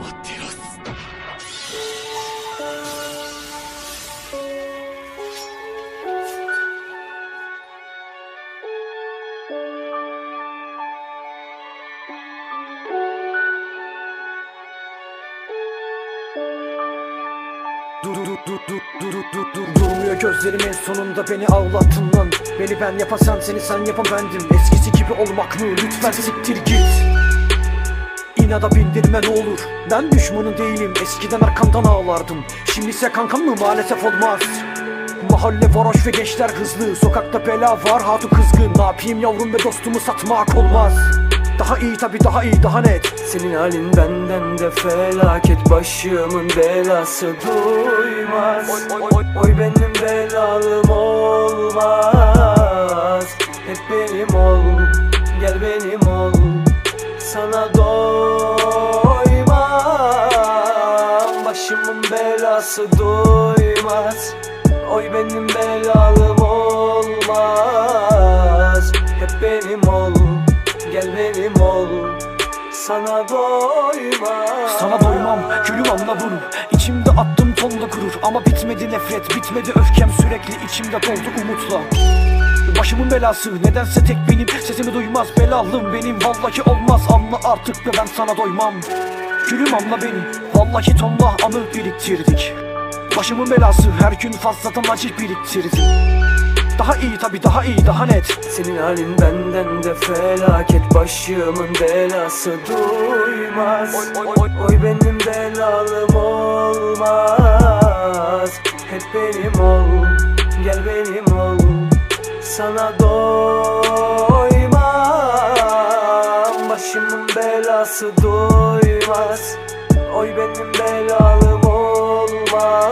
っています。Durmuyor gözlerimin sonunda beni ağlattın lan. Beni ben yapasan seni sen yapan bendim. Eskisi gibi olmak mı? Lütfen siktir git. İnada bindirme ne olur. Ben düşmanın değilim. Eskiden arkamdan ağlardım. Şimdi ise kankam mı? Maalesef olmaz. Mahalle varoş ve gençler hızlı. Sokakta bela var, hatun kızgın. Ne yapayım yavrum ve dostumu satmak olmaz. Daha iyi tabi, daha iyi, daha net. Senin halin benden de felaket, başımın belası duymaz. Oy benim belalım olmaz. Hep benim ol, gel benim ol. Sana doymam, başımın belası duymaz. Oy benim belalım olmaz. Hep benim ol, gel benim ol. Sana doymam. Sana doymam, gülüm anla bunu. İçimde attım tonla gurur. Ama bitmedi nefret, bitmedi öfkem. Sürekli içimde doldu umutla. Başımın belası, nedense tek benim. Sesimi duymaz, belalım benim. Vallahi olmaz, anla artık ve ben sana doymam. Gülüm anla beni, vallahi tonla anı biriktirdik. Başımın belası, her gün fazladan acı biriktirdim. Daha iyi tabi, daha iyi, daha net. Senin halin benden de felaket, başımın belası duymaz. Oy benim belalım olmaz. Hep benim ol, gel benim ol. Sana doymam, başımın belası duymaz. Oy benim belalım olmaz.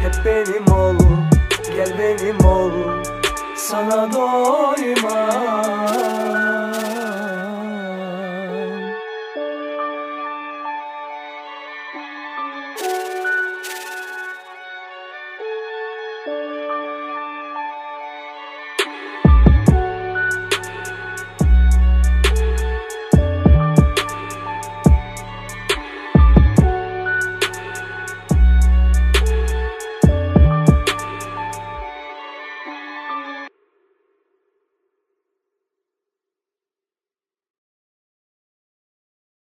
Hep benim ol, gel benim ol. Sana doymam.